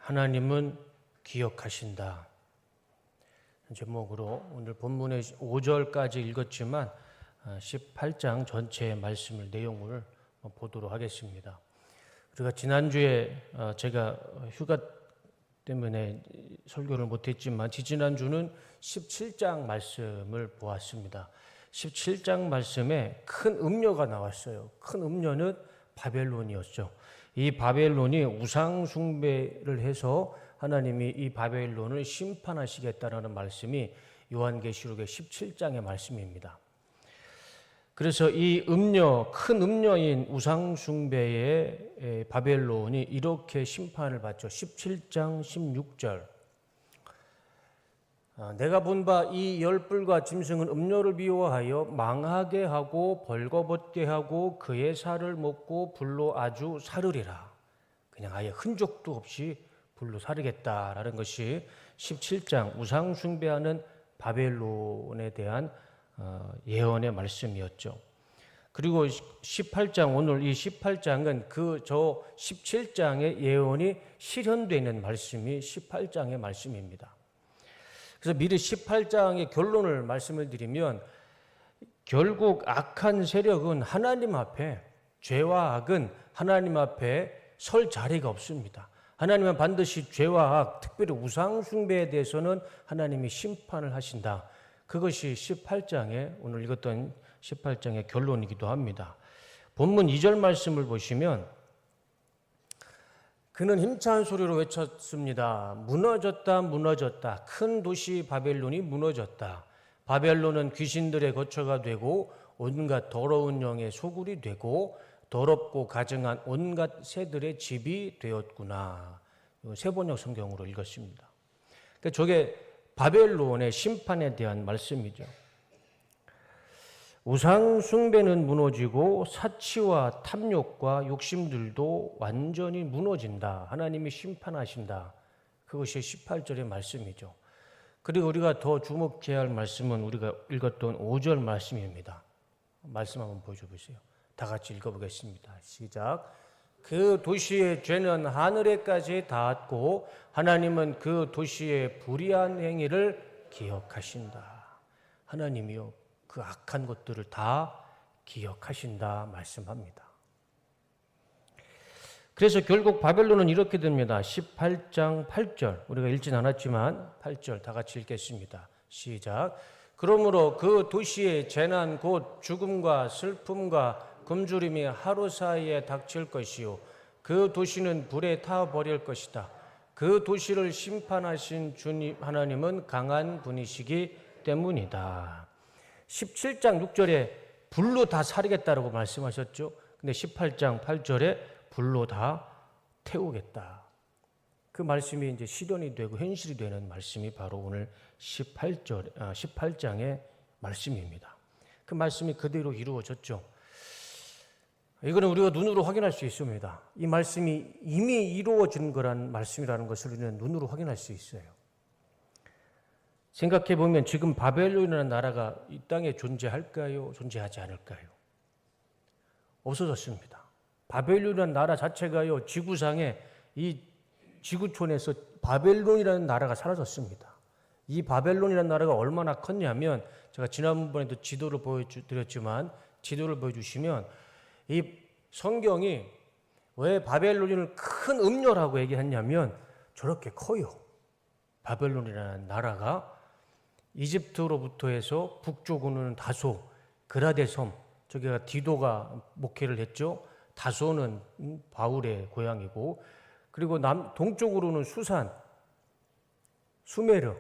하나님은 기억하신다. 제목으로 오늘 본문의 5절까지 읽었지만 18장 전체의 말씀을 내용을 보도록 하겠습니다. 우리가 지난주에 제가 휴가 때문에 설교를 못했지만 지지난주는 17장 말씀을 보았습니다. 17장 말씀에 큰 음료가 나왔어요. 큰 음료는 바벨론이었죠. 이 바벨론이 우상 숭배를 해서 하나님이 이 바벨론을 심판하시겠다라는 말씀이 요한계시록의 17장의 말씀입니다. 그래서 이 음료, 큰 음료인 우상 숭배의 바벨론이 이렇게 심판을 받죠. 17장 16절. 내가 본 바 이 열불과 짐승은 음료를 미워하여 망하게 하고 벌거벗게 하고 그의 살을 먹고 불로 아주 사르리라. 그냥 아예 흔적도 없이 불로 사르겠다라는 것이 17장 우상 숭배하는 바벨론에 대한 예언의 말씀이었죠. 그리고 18장, 오늘 이 18장은 저 17장의 예언이 실현되는 말씀이 18장의 말씀입니다. 그래서 미리 18장의 결론을 말씀을 드리면 결국 악한 세력은 하나님 앞에, 죄와 악은 하나님 앞에 설 자리가 없습니다. 하나님은 반드시 죄와 악, 특별히 우상 숭배에 대해서는 하나님이 심판을 하신다. 그것이 18장에 오늘 읽었던 18장의 결론이기도 합니다. 본문 2절 말씀을 보시면 그는 힘찬 소리로 외쳤습니다. 무너졌다, 무너졌다. 큰 도시 바벨론이 무너졌다. 바벨론은 귀신들의 거처가 되고 온갖 더러운 영의 소굴이 되고 더럽고 가증한 온갖 새들의 집이 되었구나. 세번역 성경으로 읽었습니다. 그러니까 저게 바벨론의 심판에 대한 말씀이죠. 우상 숭배는 무너지고 사치와 탐욕과 욕심들도 완전히 무너진다. 하나님이 심판하신다. 그것이 18절의 말씀이죠. 그리고 우리가 더 주목해야 할 말씀은 우리가 읽었던 5절 말씀입니다. 말씀 한번 보여줘 보세요. 다 같이 읽어보겠습니다. 시작. 그 도시의 죄는 하늘에까지 닿았고 하나님은 그 도시의 불의한 행위를 기억하신다. 하나님이요, 그 악한 것들을 다 기억하신다 말씀합니다. 그래서 결국 바벨론은 이렇게 됩니다. 18장 8절, 우리가 읽진 않았지만 8절 다 같이 읽겠습니다. 시작. 그러므로 그 도시의 재난 곧 죽음과 슬픔과 굶주림이 하루 사이에 닥칠 것이요 그 도시는 불에 타버릴 것이다. 그 도시를 심판하신 주님 하나님은 강한 분이시기 때문이다. 17장 6절에 불로 다 사르겠다라고 말씀하셨죠. 근데 18장 8절에 불로 다 태우겠다. 그 말씀이 이제 실현이 되고 현실이 되는 말씀이 바로 오늘 18장의 말씀입니다. 그 말씀이 그대로 이루어졌죠. 이거는 우리가 눈으로 확인할 수 있습니다. 이 말씀이 이미 이루어진 거란 말씀이라는 것을 우리는 눈으로 확인할 수 있어요. 생각해 보면 지금 바벨론이라는 나라가 이 땅에 존재할까요? 존재하지 않을까요? 없어졌습니다. 바벨론이라는 나라 자체가요, 지구상에 이 지구촌에서 바벨론이라는 나라가 사라졌습니다. 이 바벨론이라는 나라가 얼마나 컸냐면 제가 지난번에도 지도를 보여드렸지만 지도를 보여주시면 이 성경이 왜 바벨론을 큰 음료라고 얘기했냐면 저렇게 커요. 바벨론이라는 나라가 이집트로부터 해서 북쪽으로는 다소, 그라데 섬, 저기가 디도가 목회를 했죠. 다소는 바울의 고향이고, 그리고 동쪽으로는 수산, 수메르,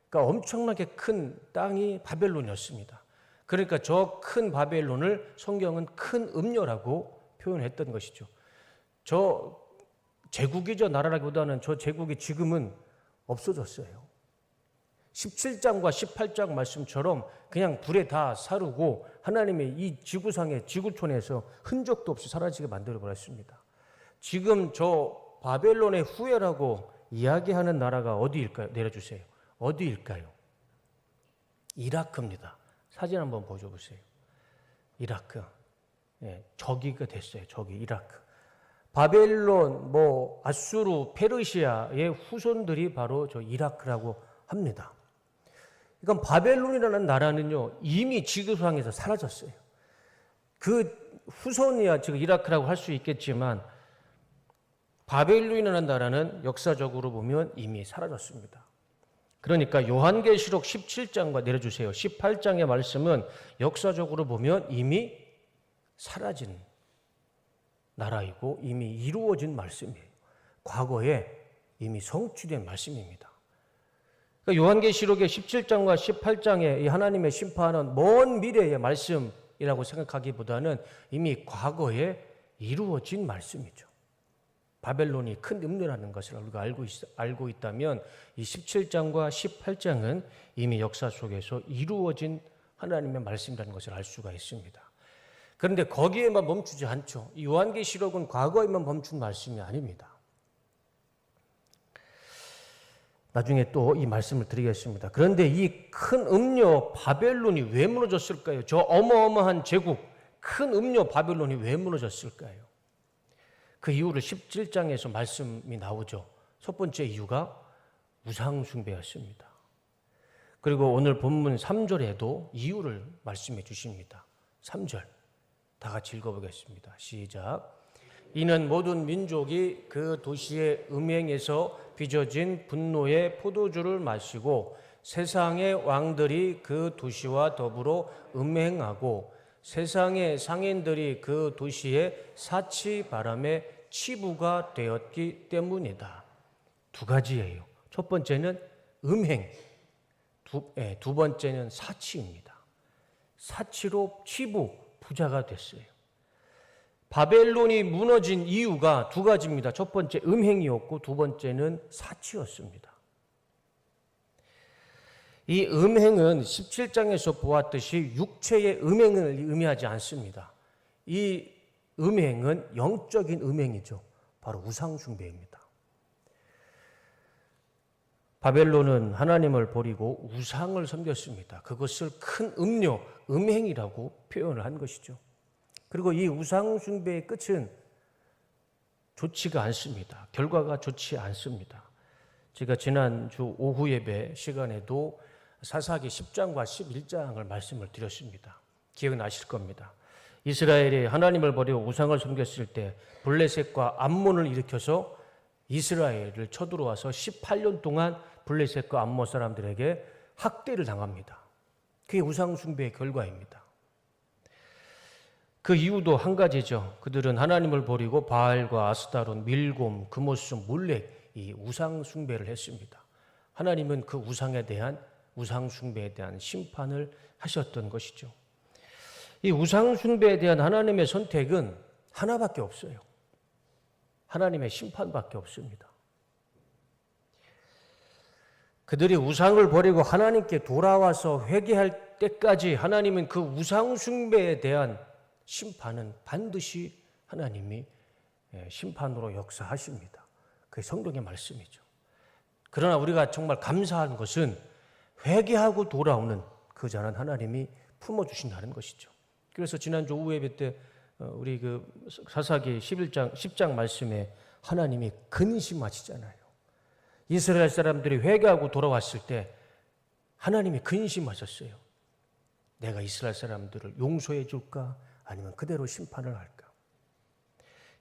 그러니까 엄청나게 큰 땅이 바벨론이었습니다. 그러니까 저 큰 바벨론을 성경은 큰 음료라고 표현했던 것이죠. 저 제국이죠. 나라라기보다는 저 제국이 지금은 없어졌어요. 17장과 18장 말씀처럼 그냥 불에 다 사르고 하나님의 이 지구상의 지구촌에서 흔적도 없이 사라지게 만들어버렸습니다. 지금 저 바벨론의 후예라고 이야기하는 나라가 어디일까요? 내려주세요. 어디일까요? 이라크입니다. 사진 한번 보여주세요. 이라크. 예, 저기가 됐어요. 저기 이라크. 바벨론, 아수르, 페르시아의 후손들이 바로 저 이라크라고 합니다. 그러니까 바벨론이라는 나라는요, 이미 지구상에서 사라졌어요. 그 후손이야 지금 이라크라고 할 수 있겠지만 바벨론이라는 나라는 역사적으로 보면 이미 사라졌습니다. 그러니까 요한계시록 17장과 내려주세요. 18장의 말씀은 역사적으로 보면 이미 사라진 나라이고 이미 이루어진 말씀이에요. 과거에 이미 성취된 말씀입니다. 그러니까 요한계시록의 17장과 18장의 이 하나님의 심판은 먼 미래의 말씀이라고 생각하기보다는 이미 과거에 이루어진 말씀이죠. 바벨론이 큰 음료라는 것을 우리가 알고 있다면 이 17장과 18장은 이미 역사 속에서 이루어진 하나님의 말씀이라는 것을 알 수가 있습니다. 그런데 거기에만 멈추지 않죠. 이 요한계시록은 과거에만 멈춘 말씀이 아닙니다. 나중에 또 이 말씀을 드리겠습니다. 그런데 이 큰 음료 바벨론이 왜 무너졌을까요? 저 어마어마한 제국, 큰 음료 바벨론이 왜 무너졌을까요? 그 이유를 17장에서 말씀이 나오죠. 첫 번째 이유가 우상숭배였습니다. 그리고 오늘 본문 3절에도 이유를 말씀해 주십니다. 3절 다 같이 읽어보겠습니다. 시작. 이는 모든 민족이 그 도시의 음행에서 빚어진 분노의 포도주를 마시고 세상의 왕들이 그 도시와 더불어 음행하고 세상의 상인들이 그 도시의 사치바람의 치부가 되었기 때문이다. 두 가지예요. 첫 번째는 음행, 두 번째는 사치입니다. 사치로 치부, 부자가 됐어요. 바벨론이 무너진 이유가 두 가지입니다. 첫 번째 음행이었고 두 번째는 사치였습니다. 이 음행은 17장에서 보았듯이 육체의 음행을 의미하지 않습니다. 이 음행은 영적인 음행이죠. 바로 우상숭배입니다. 바벨론은 하나님을 버리고 우상을 섬겼습니다. 그것을 큰 음료, 음행이라고 표현을 한 것이죠. 그리고 이 우상숭배의 끝은 좋지가 않습니다. 결과가 좋지 않습니다. 제가 지난주 오후 예배 시간에도 사사기 10장과 11장을 말씀을 드렸습니다. 기억나실 겁니다. 이스라엘이 하나님을 버리고 우상을 섬겼을 때 블레셋과 암몬을 일으켜서 이스라엘을 쳐들어와서 18년 동안 블레셋과 암몬 사람들에게 학대를 당합니다. 그게 우상숭배의 결과입니다. 그 이유도 한 가지죠. 그들은 하나님을 버리고 바알과 아스타론, 밀곰, 그모스, 몰렉 이 우상숭배를 했습니다. 하나님은 그 우상숭배에 대한 심판을 하셨던 것이죠. 이 우상숭배에 대한 하나님의 선택은 하나밖에 없어요. 하나님의 심판밖에 없습니다. 그들이 우상을 버리고 하나님께 돌아와서 회개할 때까지 하나님은 그 우상숭배에 대한 심판은 반드시 하나님이 심판으로 역사하십니다. 그게 성경의 말씀이죠. 그러나 우리가 정말 감사한 것은 회개하고 돌아오는 그 자는 하나님이 품어주신다는 것이죠. 그래서 지난주 오후 예배 때 우리 그 사사기 10장 말씀에 하나님이 근심하시잖아요. 이스라엘 사람들이 회개하고 돌아왔을 때 하나님이 근심하셨어요. 내가 이스라엘 사람들을 용서해 줄까? 아니면 그대로 심판을 할까?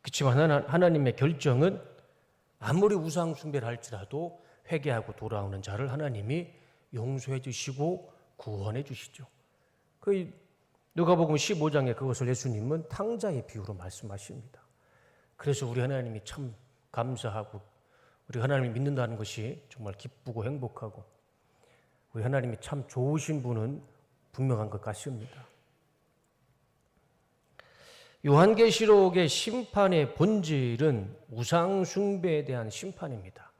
그렇지만 하나님의 결정은 아무리 우상 숭배를 할지라도 회개하고 돌아오는 자를 하나님이 용서해 주시고 구원해 주시죠. 그 누가복음 15장에 그것을 예수님은 탕자의 비유로 말씀하십니다. 그래서 우리 하나님이 참 감사하고 우리 하나님을 믿는다는 것이 정말 기쁘고 행복하고 우리 하나님이 참 좋으신 분은 분명한 것 같습니다. 요한계시록의 심판의 본질은 우상 숭배에 대한 심판입니다.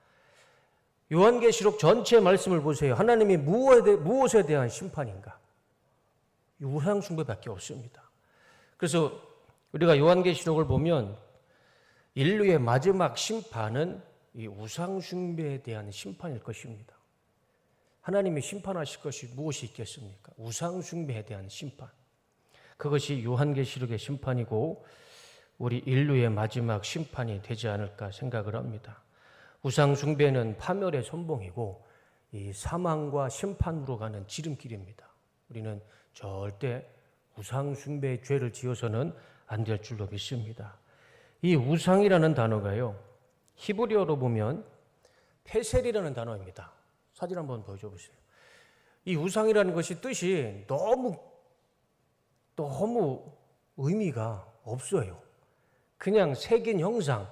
요한계시록 전체 말씀을 보세요. 하나님이 무엇에 대한 심판인가? 우상 숭배밖에 없습니다. 그래서 우리가 요한계시록을 보면 인류의 마지막 심판은 이 우상 숭배에 대한 심판일 것입니다. 하나님이 심판하실 것이 무엇이 있겠습니까? 우상 숭배에 대한 심판. 그것이 요한계시록의 심판이고 우리 인류의 마지막 심판이 되지 않을까 생각을 합니다. 우상 숭배는 파멸의 선봉이고 이 사망과 심판으로 가는 지름길입니다. 우리는 절대 우상 숭배의 죄를 지어서는 안 될 줄로 믿습니다. 이 우상이라는 단어가요, 히브리어로 보면 페셀이라는 단어입니다. 사진 한번 보여줘 보세요. 이 우상이라는 것이 뜻이 너무 의미가 없어요. 그냥 새긴 형상,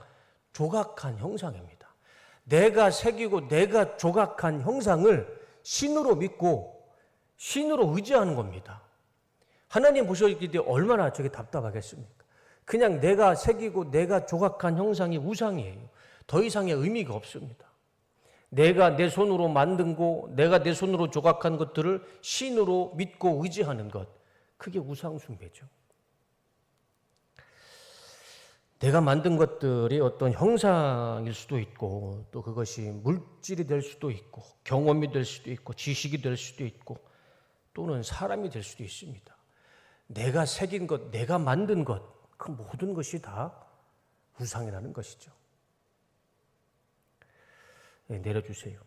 조각한 형상입니다. 내가 새기고 내가 조각한 형상을 신으로 믿고 신으로 의지하는 겁니다. 하나님 보셨을 때 얼마나 저게 답답하겠습니까? 그냥 내가 새기고 내가 조각한 형상이 우상이에요. 더 이상의 의미가 없습니다. 내가 내 손으로 만든 거, 내가 내 손으로 조각한 것들을 신으로 믿고 의지하는 것, 그게 우상 숭배죠. 내가 만든 것들이 어떤 형상일 수도 있고, 또 그것이 물질이 될 수도 있고, 경험이 될 수도 있고, 지식이 될 수도 있고, 또는 사람이 될 수도 있습니다. 내가 새긴 것, 내가 만든 것, 그 모든 것이 다 우상이라는 것이죠. 네, 내려주세요.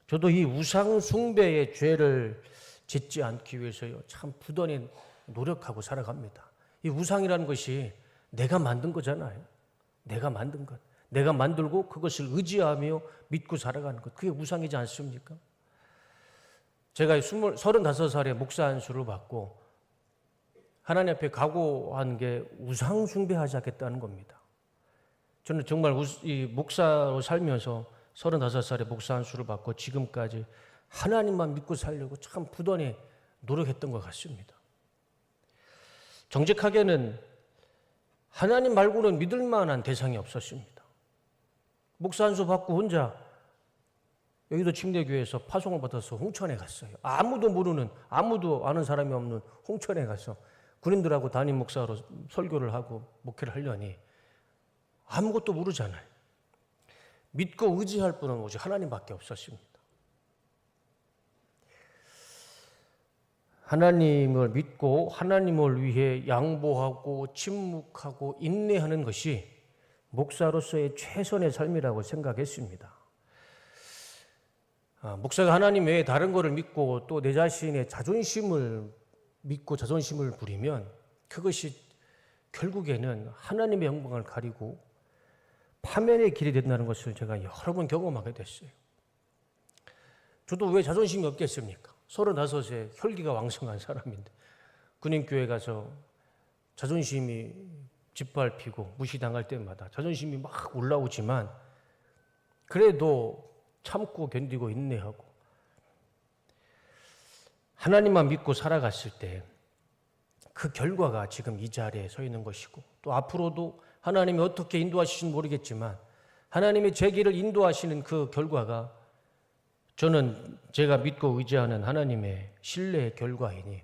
저도 이 우상 숭배의 죄를 짓지 않기 위해서요, 참 부단히 노력하고 살아갑니다. 이 우상이라는 것이 내가 만든 거잖아요. 내가 만든 것. 내가 만들고 그것을 의지하며 믿고 살아가는 것. 그게 우상이지 않습니까? 제가 35살에 목사 안수를 받고 하나님 앞에 각오한 게 우상 숭배하지 않겠다는 겁니다. 저는 정말 이 목사로 살면서 35살에 목사 안수를 받고 지금까지 하나님만 믿고 살려고 참 부단히 노력했던 것 같습니다. 정직하게는 하나님 말고는 믿을 만한 대상이 없었습니다. 목사 안수 받고 혼자 여의도 침례교회에서 파송을 받아서 홍천에 갔어요. 아무도 모르는, 아무도 아는 사람이 없는 홍천에 가서 군인들하고 담임 목사로 설교를 하고 목회를 하려니 아무것도 모르잖아요. 믿고 의지할 분은 오직 하나님밖에 없었습니다. 하나님을 믿고 하나님을 위해 양보하고 침묵하고 인내하는 것이 목사로서의 최선의 삶이라고 생각했습니다. 목사가 하나님 외에 다른 것을 믿고 또 내 자신의 자존심을 믿고 자존심을 부리면 그것이 결국에는 하나님의 영광을 가리고 파멸의 길이 된다는 것을 제가 여러 번 경험하게 됐어요. 저도 왜 자존심이 없겠습니까? 35에 혈기가 왕성한 사람인데 군인교회 가서 자존심이 짓밟히고 무시당할 때마다 자존심이 막 올라오지만 그래도 참고 견디고 인내하고 하나님만 믿고 살아갔을 때 그 결과가 지금 이 자리에 서 있는 것이고 또 앞으로도 하나님이 어떻게 인도하실지는 모르겠지만 하나님이 제 길을 인도하시는 그 결과가 저는 제가 믿고 의지하는 하나님의 신뢰의 결과이니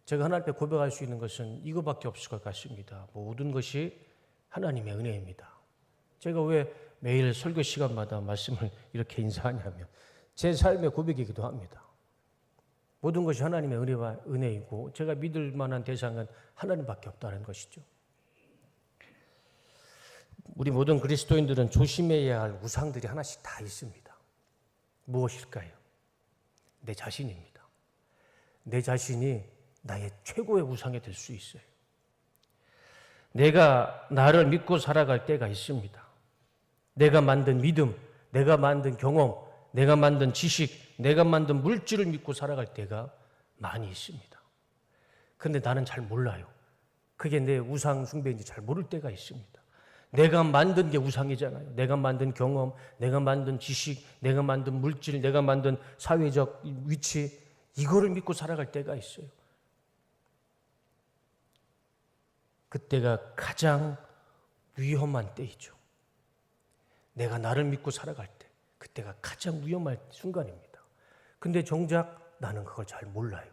제가 하나님 앞에 고백할 수 있는 것은 이거밖에 없을 것 같습니다. 모든 것이 하나님의 은혜입니다. 제가 왜 매일 설교 시간마다 말씀을 이렇게 인사하냐면 제 삶의 고백이기도 합니다. 모든 것이 하나님의 은혜이고 제가 믿을 만한 대상은 하나님밖에 없다는 것이죠. 우리 모든 그리스도인들은 조심해야 할 우상들이 하나씩 다 있습니다. 무엇일까요? 내 자신입니다. 내 자신이 나의 최고의 우상이 될 수 있어요. 내가 나를 믿고 살아갈 때가 있습니다. 내가 만든 믿음, 내가 만든 경험, 내가 만든 지식, 내가 만든 물질을 믿고 살아갈 때가 많이 있습니다. 그런데 나는 잘 몰라요. 그게 내 우상 숭배인지 잘 모를 때가 있습니다. 내가 만든 게 우상이잖아요. 내가 만든 경험, 내가 만든 지식, 내가 만든 물질, 내가 만든 사회적 위치, 이거를 믿고 살아갈 때가 있어요. 그때가 가장 위험한 때이죠. 내가 나를 믿고 살아갈 때, 그때가 가장 위험한 순간입니다. 근데 정작 나는 그걸 잘 몰라요.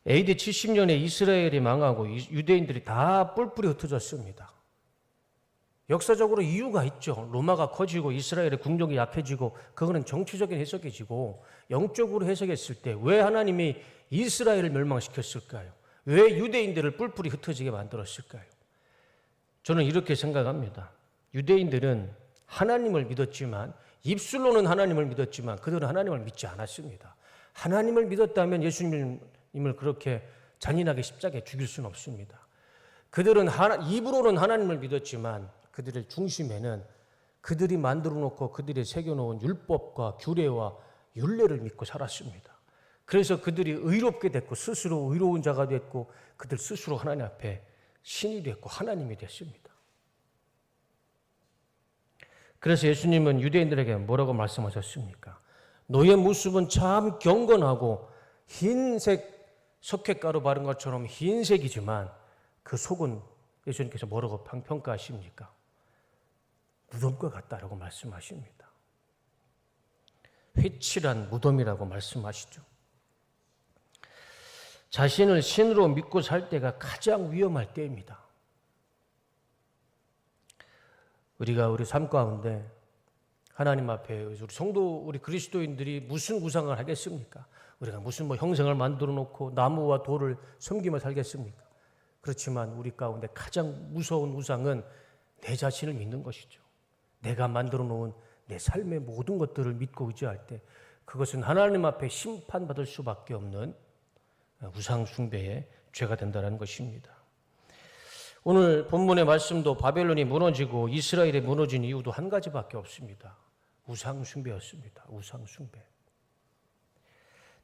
AD 70년에 이스라엘이 망하고 유대인들이 다 뿔뿔이 흩어졌습니다. 역사적으로 이유가 있죠. 로마가 커지고 이스라엘의 국력이 약해지고 그거는 정치적인 해석이지고 영적으로 해석했을 때 왜 하나님이 이스라엘을 멸망시켰을까요? 왜 유대인들을 뿔뿔이 흩어지게 만들었을까요? 저는 이렇게 생각합니다. 유대인들은 하나님을 믿었지만, 입술로는 하나님을 믿었지만 그들은 하나님을 믿지 않았습니다. 하나님을 믿었다면 예수님을 그렇게 잔인하게 십자가에 죽일 수는 없습니다. 그들은 입으로는 하나님을 믿었지만 그들의 중심에는 그들이 만들어 놓고 그들이 새겨놓은 율법과 규례와 율례를 믿고 살았습니다. 그래서 그들이 의롭게 됐고 스스로 의로운 자가 됐고 그들 스스로 하나님 앞에 신이 됐고 하나님이 됐습니다. 그래서 예수님은 유대인들에게 뭐라고 말씀하셨습니까? 너의 모습은 참 경건하고 흰색 석회가루 바른 것처럼 흰색이지만 그 속은 예수님께서 뭐라고 평가하십니까? 무덤과 같다라고 말씀하십니다. 회칠한 무덤이라고 말씀하시죠. 자신을 신으로 믿고 살 때가 가장 위험할 때입니다. 우리가 우리 삶 가운데 하나님 앞에 우리 성도, 우리 그리스도인들이 무슨 우상을 하겠습니까? 우리가 무슨 형상을 만들어 놓고 나무와 돌을 섬기며 살겠습니까? 그렇지만 우리 가운데 가장 무서운 우상은 내 자신을 믿는 것이죠. 내가 만들어 놓은 내 삶의 모든 것들을 믿고 의지할 때 그것은 하나님 앞에 심판받을 수밖에 없는 우상 숭배의 죄가 된다는 것입니다. 오늘 본문의 말씀도 바벨론이 무너지고 이스라엘이 무너진 이유도 한 가지밖에 없습니다. 우상 숭배였습니다. 우상 숭배.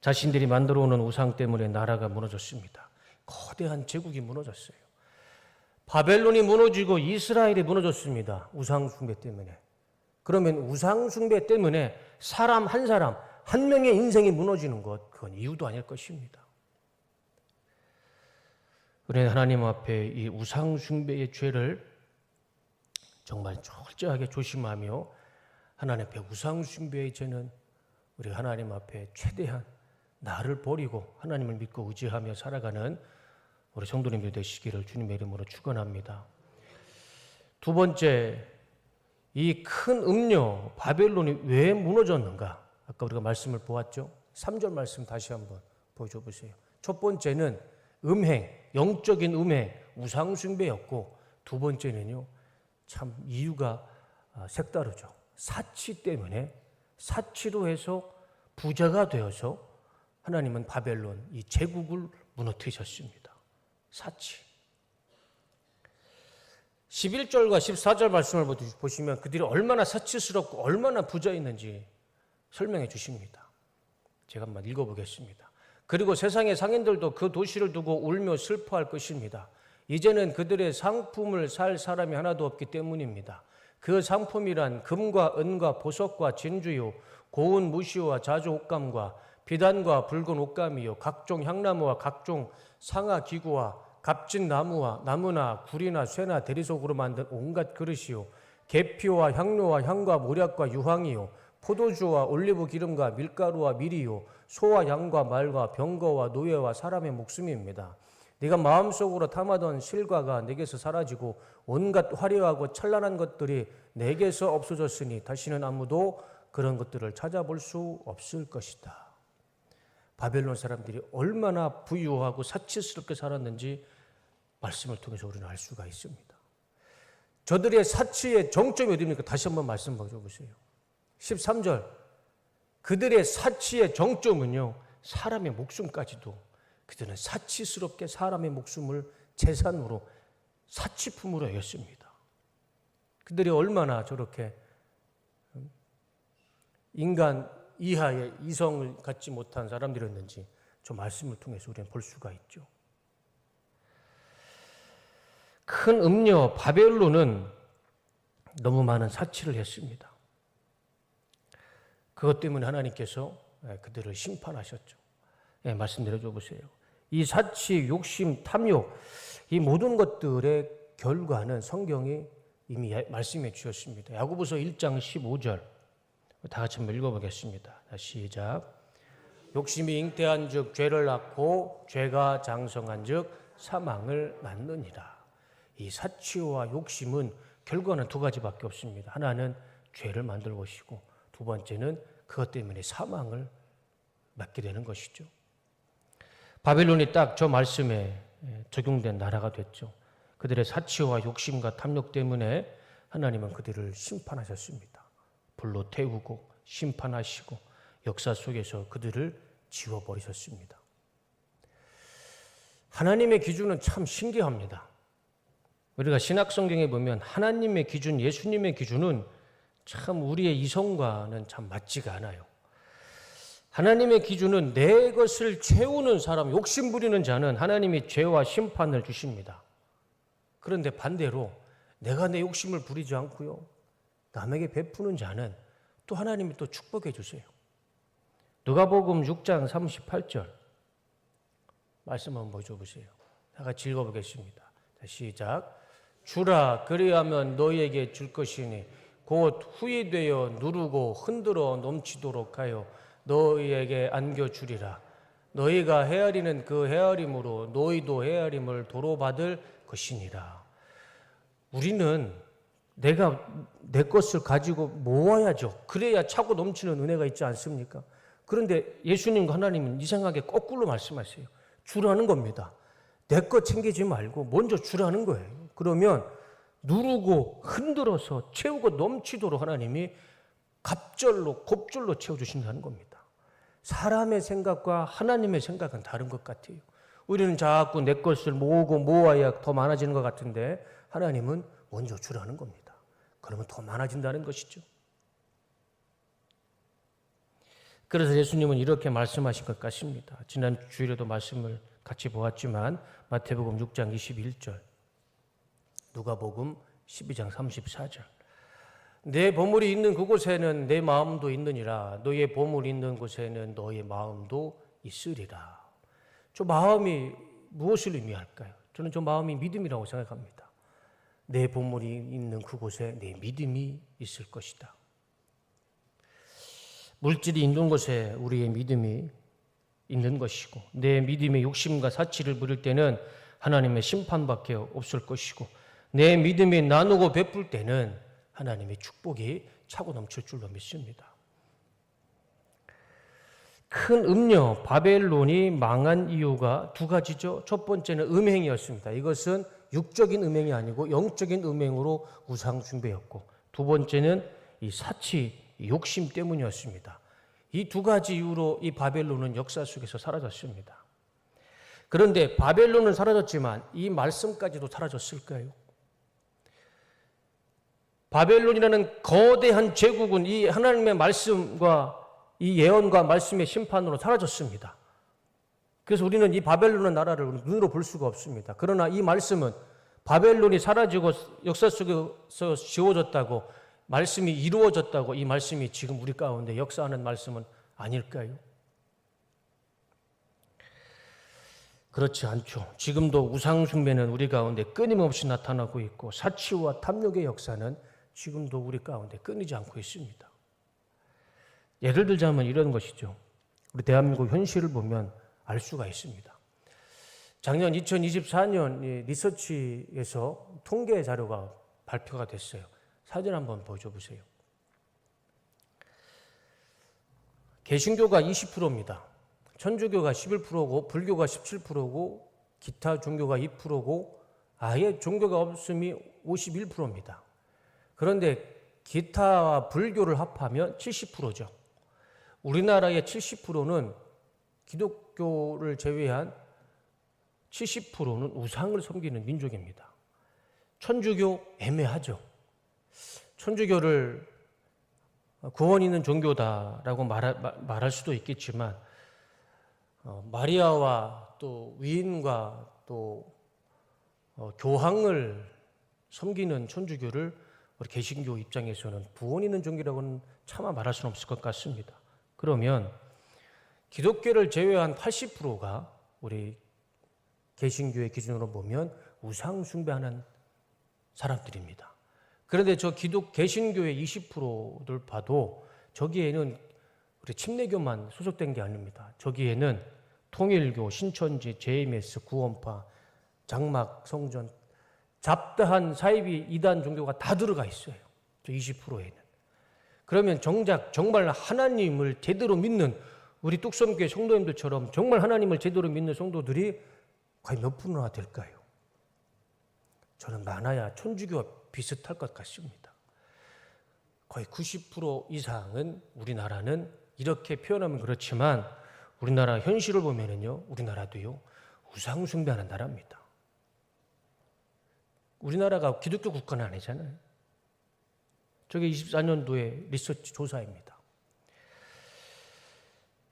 자신들이 만들어 오는 우상 때문에 나라가 무너졌습니다. 거대한 제국이 무너졌어요. 바벨론이 무너지고 이스라엘이 무너졌습니다. 우상 숭배 때문에. 그러면 우상 숭배 때문에 사람, 한 명의 인생이 무너지는 것, 그건 이유도 아닐 것입니다. 우리는 하나님 앞에 이 우상 숭배의 죄를 정말 철저하게 조심하며 하나님 앞에 우상 숭배의 죄는 우리 하나님 앞에 최대한 나를 버리고 하나님을 믿고 의지하며 살아가는 우리 성도님들 되시기를 주님의 이름으로 축원합니다. 두 번째, 이 큰 음녀 바벨론이 왜 무너졌는가? 아까 우리가 말씀을 보았죠. 3절 말씀 다시 한번 보여줘 보세요. 첫 번째는 영적인 음행, 우상 숭배였고, 두 번째는요, 참 이유가 색다르죠. 사치 때문에, 사치로 해서 부자가 되어서 하나님은 바벨론, 이 제국을 무너뜨리셨습니다. 사치. 11절과 14절 말씀을 보시면 그들이 얼마나 사치스럽고 얼마나 부자였는지 설명해 주십니다. 제가 한번 읽어보겠습니다. 그리고 세상의 상인들도 그 도시를 두고 울며 슬퍼할 것입니다. 이제는 그들의 상품을 살 사람이 하나도 없기 때문입니다. 그 상품이란 금과 은과 보석과 진주요, 고운 무시와 자주 옷감과 비단과 붉은 옷감이요, 각종 향나무와 각종 상아 기구와 값진 나무나 구리나 쇠나 대리석으로 만든 온갖 그릇이요, 계피와 향료와 향과 모략과 유황이요, 포도주와 올리브 기름과 밀가루와 밀이요, 소와 양과 말과 병거와 노예와 사람의 목숨입니다. 네가 마음속으로 탐하던 실과가 내게서 사라지고 온갖 화려하고 찬란한 것들이 내게서 없어졌으니 다시는 아무도 그런 것들을 찾아볼 수 없을 것이다. 바벨론 사람들이 얼마나 부유하고 사치스럽게 살았는지 말씀을 통해서 우리는 알 수가 있습니다. 저들의 사치의 정점이 어디입니까? 다시 한번 말씀 보여주세요. 13절. 그들의 사치의 정점은요, 사람의 목숨까지도 그들은 사치스럽게 사람의 목숨을 재산으로, 사치품으로 여겼습니다. 그들이 얼마나 저렇게 인간 이하의 이성을 갖지 못한 사람들이었는지 저 말씀을 통해서 우리는 볼 수가 있죠. 큰 음녀 바벨론은 너무 많은 사치를 했습니다. 그것 때문에 하나님께서 그들을 심판하셨죠. 말씀드려 보세요. 이 사치, 욕심, 탐욕, 이 모든 것들의 결과는 성경이 이미 말씀해 주셨습니다. 야고보서 1장 15절 다 같이 한번 읽어보겠습니다. 시작. 욕심이 잉태한 즉 죄를 낳고 죄가 장성한 즉 사망을 낳느니라. 이 사치와 욕심은 결과는 두 가지밖에 없습니다. 하나는 죄를 만들 것이고 두 번째는 그것 때문에 사망을 맞게 되는 것이죠. 바벨론이 딱 저 말씀에 적용된 나라가 됐죠. 그들의 사치와 욕심과 탐욕 때문에 하나님은 그들을 심판하셨습니다. 불로 태우고 심판하시고 역사 속에서 그들을 지워버리셨습니다. 하나님의 기준은 참 신기합니다. 우리가 신약성경에 보면 하나님의 기준, 예수님의 기준은 참 우리의 이성과는 참 맞지가 않아요. 하나님의 기준은 내 것을 채우는 사람, 욕심 부리는 자는 하나님이 죄와 심판을 주십니다. 그런데 반대로 내가 내 욕심을 부리지 않고요, 남에게 베푸는 자는 또 하나님이 또 축복해 주세요. 누가복음 6장 38절 말씀 한번 보여주세요. 다 같이 읽어보겠습니다. 시작. 주라 그리하면 너희에게 줄 것이니 곧 후이 되어 누르고 흔들어 넘치도록 하여 너희에게 안겨주리라. 너희가 헤아리는 그 헤아림으로 너희도 헤아림을 도로 받을 것이니라. 우리는 내가 내 것을 가지고 모아야죠. 그래야 차고 넘치는 은혜가 있지 않습니까? 그런데 예수님과 하나님은 이상하게 거꾸로 말씀하세요. 주라는 겁니다. 내 것 챙기지 말고 먼저 주라는 거예요. 그러면 누르고 흔들어서 채우고 넘치도록 하나님이 갑절로 곱절로 채워주신다는 겁니다. 사람의 생각과 하나님의 생각은 다른 것 같아요. 우리는 자꾸 내 것을 모으고 모아야 더 많아지는 것 같은데 하나님은 먼저 주라는 겁니다. 그러면 더 많아진다는 것이죠. 그래서 예수님은 이렇게 말씀하신 것 같습니다. 지난 주일에도 말씀을 같이 보았지만 마태복음 6장 21절, 누가복음 12장 34절. 내 보물이 있는 그곳에는 내 마음도 있느니라. 너의 보물이 있는 곳에는 너의 마음도 있으리라. 저 마음이 무엇을 의미할까요? 저는 저 마음이 믿음이라고 생각합니다. 내 보물이 있는 그곳에 내 믿음이 있을 것이다. 물질이 있는 곳에 우리의 믿음이 있는 것이고, 내 믿음의 욕심과 사치를 부릴 때는 하나님의 심판밖에 없을 것이고, 내 믿음이 나누고 베풀 때는 하나님의 축복이 차고 넘칠 줄로 믿습니다. 큰 음녀 바벨론이 망한 이유가 두 가지죠. 첫 번째는 음행이었습니다. 이것은 육적인 음행이 아니고 영적인 음행으로 우상 숭배였고, 두 번째는 이 사치, 욕심 때문이었습니다. 이 두 가지 이유로 이 바벨론은 역사 속에서 사라졌습니다. 그런데 바벨론은 사라졌지만 이 말씀까지도 사라졌을까요? 바벨론이라는 거대한 제국은 이 하나님의 말씀과 이 예언과 말씀의 심판으로 사라졌습니다. 그래서 우리는 이 바벨론의 나라를 눈으로 볼 수가 없습니다. 그러나 이 말씀은 바벨론이 사라지고 역사 속에서 지워졌다고, 말씀이 이루어졌다고, 이 말씀이 지금 우리 가운데 역사하는 말씀은 아닐까요? 그렇지 않죠. 지금도 우상 숭배는 우리 가운데 끊임없이 나타나고 있고, 사치와 탐욕의 역사는 지금도 우리 가운데 끊이지 않고 있습니다. 예를 들자면 이런 것이죠. 우리 대한민국 현실을 보면 알 수가 있습니다. 작년 2024년 리서치에서 통계 자료가 발표가 됐어요. 사진 한번 보여줘 보세요. 개신교가 20%입니다. 천주교가 11%고 불교가 17%고 기타 종교가 2%고 아예 종교가 없음이 51%입니다. 그런데 기타와 불교를 합하면 70%죠. 우리나라의 70%는 기독교를 제외한 70%는 우상을 섬기는 민족입니다. 천주교 애매하죠. 천주교를 구원 있는 종교다라고 말할 수도 있겠지만, 마리아와 또 위인과 또 교황을 섬기는 천주교를 우리 개신교 입장에서는 구원 있는 종교라고는 차마 말할 수는 없을 것 같습니다. 그러면 기독교를 제외한 80%가 우리 개신교의 기준으로 보면 우상 숭배하는 사람들입니다. 그런데 저 개신교의 20%를 봐도 저기에는 우리 침례교만 소속된 게 아닙니다. 저기에는 통일교, 신천지, JMS, 구원파, 장막, 성전, 잡다한 사이비 이단 종교가 다 들어가 있어요. 저 20%에는. 그러면 정말 하나님을 제대로 믿는 우리 뚝섬교회 성도님들처럼 정말 하나님을 제대로 믿는 성도들이 과연 몇 프로나 될까요? 저는 많아야 천주교와 비슷할 것 같습니다. 거의 90% 이상은 우리나라는 이렇게 표현하면 그렇지만 우리나라 현실을 보면은요, 우리나라도요, 우상 숭배하는 나라입니다. 우리나라가 기독교 국가는 아니잖아요. 저게 24년도의 리서치 조사입니다.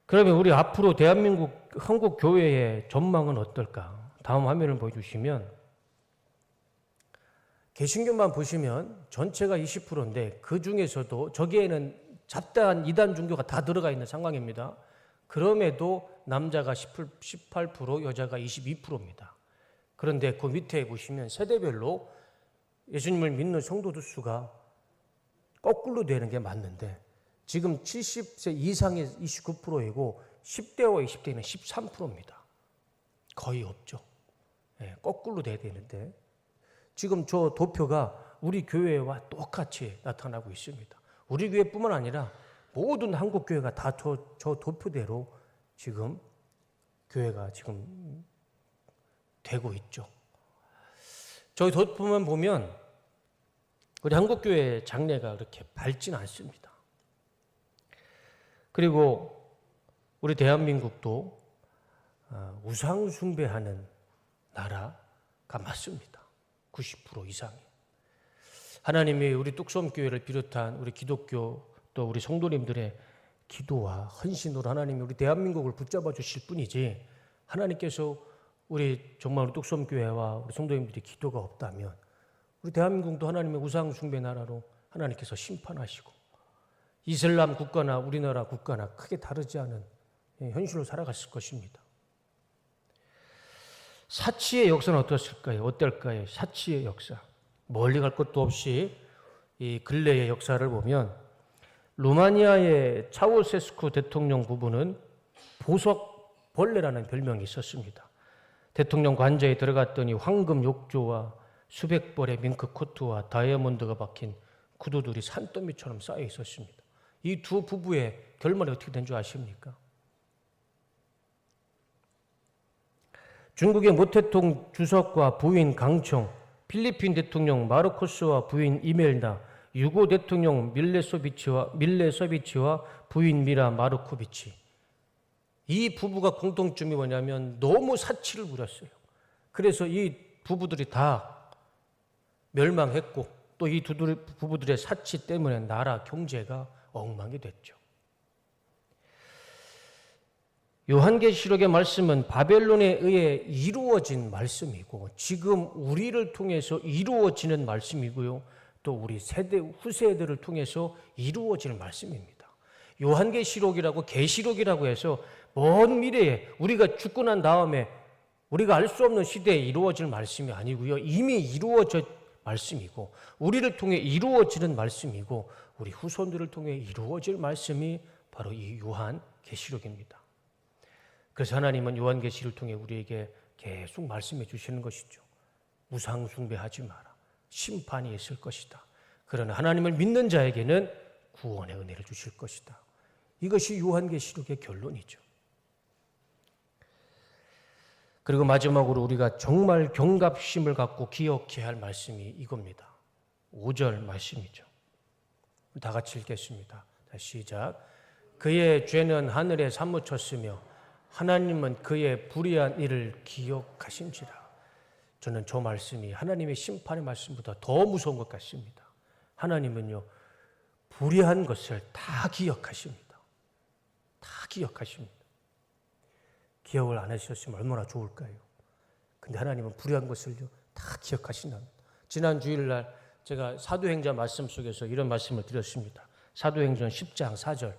그러면 우리 앞으로 대한민국 한국 교회의 전망은 어떨까? 다음 화면을 보여주시면 개신교만 보시면 전체가 20%인데 그 중에서도 저기에는 잡다한 이단 종교가 다 들어가 있는 상황입니다. 그럼에도 남자가 18%, 여자가 22%입니다. 그런데 그 밑에 보시면 세대별로 예수님을 믿는 성도들 수가 거꾸로 되는 게 맞는데 지금 70세 이상이 29%이고 10대와 20대는 13%입니다. 거의 없죠. 네, 거꾸로 돼야 되는데 지금 저 도표가 우리 교회와 똑같이 나타나고 있습니다. 우리 교회뿐만 아니라 모든 한국 교회가 다 저 도표대로 지금 교회가 지금 되고 있죠. 저 도표만 보면 우리 한국 교회 장래가 그렇게 밝지는 않습니다. 그리고 우리 대한민국도 우상 숭배하는 나라가 맞습니다. 90% 이상이. 하나님이 우리 뚝섬교회를 비롯한 우리 기독교 또 우리 성도님들의 기도와 헌신으로 하나님이 우리 대한민국을 붙잡아 주실 뿐이지 하나님께서 우리 정말 우리 뚝섬교회와 우리 성도님들이 기도가 없다면 우리 대한민국도 하나님의 우상 숭배 나라로 하나님께서 심판하시고 이슬람 국가나 우리나라 국가나 크게 다르지 않은 현실로 살아갔을 것입니다. 사치의 역사는 어떨까요? 사치의 역사. 멀리 갈 것도 없이 이 근래의 역사를 보면 루마니아의 차우세스쿠 대통령 부부는 보석벌레라는 별명이 있었습니다. 대통령 관저에 들어갔더니 황금 욕조와 수백 벌의 밍크 코트와 다이아몬드가 박힌 구두들이 산더미처럼 쌓여 있었습니다. 이 두 부부의 결말이 어떻게 된 줄 아십니까? 중국의 모 대통령 주석과 부인 강청, 필리핀 대통령 마르코스와 부인 이멜다, 유고 대통령 밀레서비치와 부인 미라 마르코비치. 이 부부가 공통점이 뭐냐면 너무 사치를 부렸어요. 그래서 이 부부들이 다 멸망했고 또 이 부부들의 사치 때문에 나라 경제가 엉망이 됐죠. 요한계시록의 말씀은 바벨론에 의해 이루어진 말씀이고 지금 우리를 통해서 이루어지는 말씀이고요. 또 우리 후세들을 통해서 이루어지는 말씀입니다. 요한계시록이라고 계시록이라고 해서 먼 미래에 우리가 죽고 난 다음에 우리가 알 수 없는 시대에 이루어질 말씀이 아니고요. 이미 이루어진 말씀이고 우리를 통해 이루어지는 말씀이고 우리 후손들을 통해 이루어질 말씀이 바로 이 요한계시록입니다. 그래서 하나님은 요한계시를 통해 우리에게 계속 말씀해 주시는 것이죠. 우상 숭배하지 마라. 심판이 있을 것이다. 그러나 하나님을 믿는 자에게는 구원의 은혜를 주실 것이다. 이것이 요한계시록의 결론이죠. 그리고 마지막으로 우리가 정말 경각심을 갖고 기억해야 할 말씀이 이겁니다. 5절 말씀이죠. 다 같이 읽겠습니다. 시작. 그의 죄는 하늘에 사무쳤으며 하나님은 그의 불의한 일을 기억하신지라. 저는 저 말씀이 하나님의 심판의 말씀보다 더 무서운 것 같습니다. 하나님은요, 불의한 것을 다 기억하십니다. 다 기억하십니다. 기억을 안 하셨으면 얼마나 좋을까요? 근데 하나님은 불의한 것을요, 다 기억하신답니다. 지난 주일날 제가 사도행전 말씀 속에서 이런 말씀을 드렸습니다. 사도행전 10장 4절.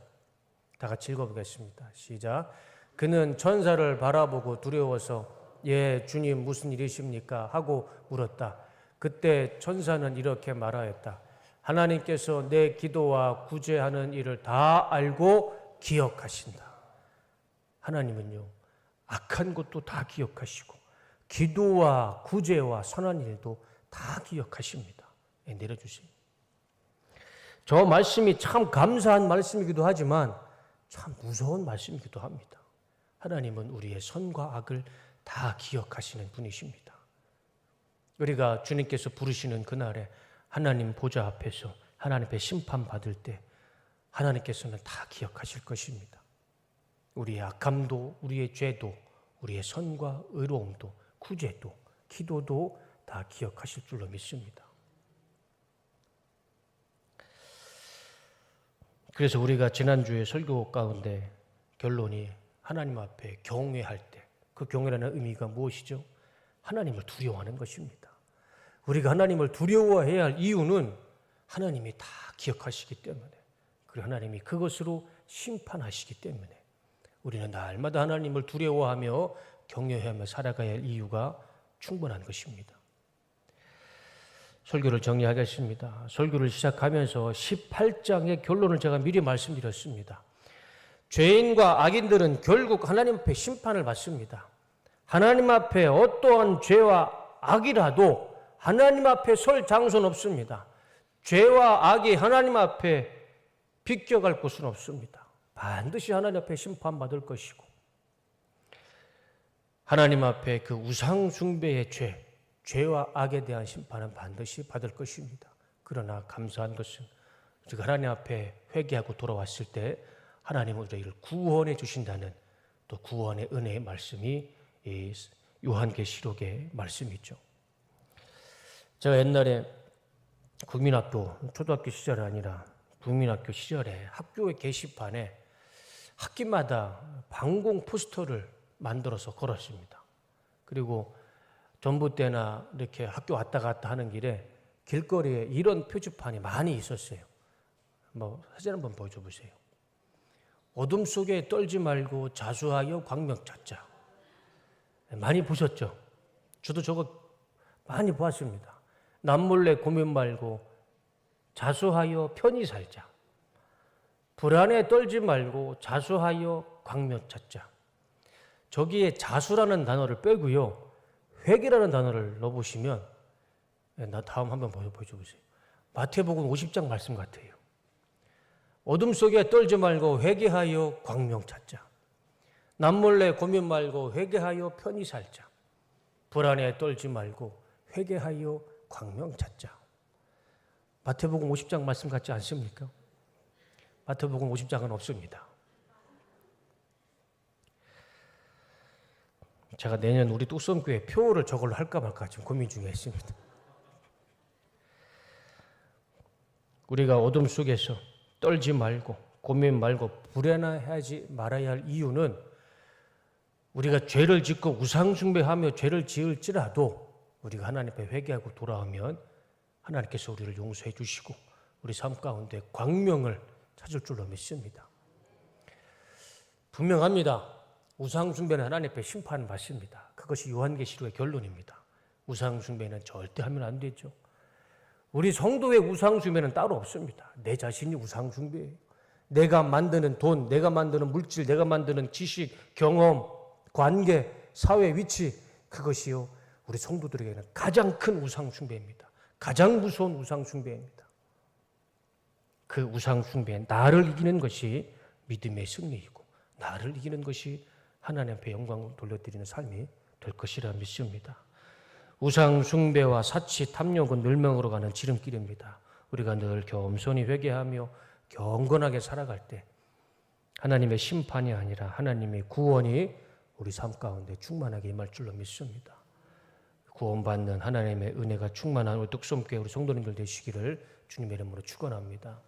다 같이 읽어보겠습니다. 시작. 그는 천사를 바라보고 두려워서 예, 주님 무슨 일이십니까? 하고 물었다. 그때 천사는 이렇게 말하였다. 하나님께서 내 기도와 구제하는 일을 다 알고 기억하신다. 하나님은요, 악한 것도 다 기억하시고 기도와 구제와 선한 일도 다 기억하십니다. 예, 내려주세요. 저 말씀이 참 감사한 말씀이기도 하지만 참 무서운 말씀이기도 합니다. 하나님은 우리의 선과 악을 다 기억하시는 분이십니다. 우리가 주님께서 부르시는 그날에 하나님 보좌 앞에서 하나님 앞에 심판받을 때 하나님께서는 다 기억하실 것입니다. 우리의 악함도, 우리의 죄도, 우리의 선과 의로움도, 구제도, 기도도 다 기억하실 줄로 믿습니다. 그래서 우리가 지난주에 설교 가운데 결론이 하나님 앞에 경외할 때, 그 경외라는 의미가 무엇이죠? 하나님을 두려워하는 것입니다. 우리가 하나님을 두려워해야 할 이유는 하나님이 다 기억하시기 때문에, 그리고 하나님이 그것으로 심판하시기 때문에 우리는 날마다 하나님을 두려워하며 경외하며 살아가야 할 이유가 충분한 것입니다. 설교를 정리하겠습니다. 설교를 시작하면서 18장의 결론을 제가 미리 말씀드렸습니다. 죄인과 악인들은 결국 하나님 앞에 심판을 받습니다. 하나님 앞에 어떠한 죄와 악이라도 하나님 앞에 설 장소는 없습니다. 죄와 악이 하나님 앞에 비껴갈 곳은 없습니다. 반드시 하나님 앞에 심판받을 것이고, 하나님 앞에 그 우상 숭배의 죄와 악에 대한 심판은 반드시 받을 것입니다. 그러나 감사한 것은 우리가 하나님 앞에 회개하고 돌아왔을 때 하나님은 우리를 구원해 주신다는 또 구원의 은혜의 말씀이 이 요한계시록의 말씀이죠. 제가 옛날에 국민학교, 초등학교 시절이 아니라 국민학교 시절에 학교의 게시판에 학기마다 방공 포스터를 만들어서 걸었습니다. 그리고 전봇대나 이렇게 학교 왔다 갔다 하는 길에 길거리에 이런 표지판이 많이 있었어요. 사진 한번 보여줘 보세요. 어둠 속에 떨지 말고 자수하여 광명 찾자. 많이 보셨죠? 저도 저거 많이 보았습니다. 남몰래 고민 말고 자수하여 편히 살자. 불안에 떨지 말고 자수하여 광명 찾자. 저기에 자수라는 단어를 빼고요, 회개라는 단어를 넣어보시면, 나 다음 한번 보여줘 보세요. 마태복음 50장 말씀 같아요. 어둠 속에 떨지 말고 회개하여 광명 찾자. 남몰래 고민 말고 회개하여 편히 살자. 불안에 떨지 말고 회개하여 광명 찾자. 마태복음 50장 말씀 같지 않습니까? 마태복음 50장은 없습니다. 제가 내년 우리 뚝섬교회 표를 저걸로 할까 말까 지금 고민 중에 있습니다. 우리가 어둠 속에서 떨지 말고 고민 말고 불안해하지 말아야 할 이유는 우리가 죄를 짓고 우상 숭배하며 죄를 지을지라도 우리가 하나님 앞에 회개하고 돌아오면 하나님께서 우리를 용서해 주시고 우리 삶 가운데 광명을 찾을 줄로 믿습니다. 분명합니다. 우상 숭배는 하나님 앞에 심판을 받습니다. 그것이 요한계시록의 결론입니다. 우상 숭배는 절대 하면 안 되죠. 우리 성도의 우상 숭배는 따로 없습니다. 내 자신이 우상 숭배예요. 내가 만드는 돈, 내가 만드는 물질, 내가 만드는 지식, 경험, 관계, 사회 위치, 그것이요 우리 성도들에게는 가장 큰 우상 숭배입니다. 가장 무서운 우상 숭배입니다. 그 우상 숭배는 나를 이기는 것이 믿음의 승리이고 나를 이기는 것이 하나님 앞에 영광을 돌려드리는 삶이 될 것이라 믿습니다. 우상 숭배와 사치, 탐욕은 멸망으로 가는 지름길입니다. 우리가 늘 겸손히 회개하며 경건하게 살아갈 때 하나님의 심판이 아니라 하나님의 구원이 우리 삶 가운데 충만하게 임할 줄로 믿습니다. 구원받는 하나님의 은혜가 충만한 우리 뚝섬교회 우리 성도님들 되시기를 주님의 이름으로 축원합니다.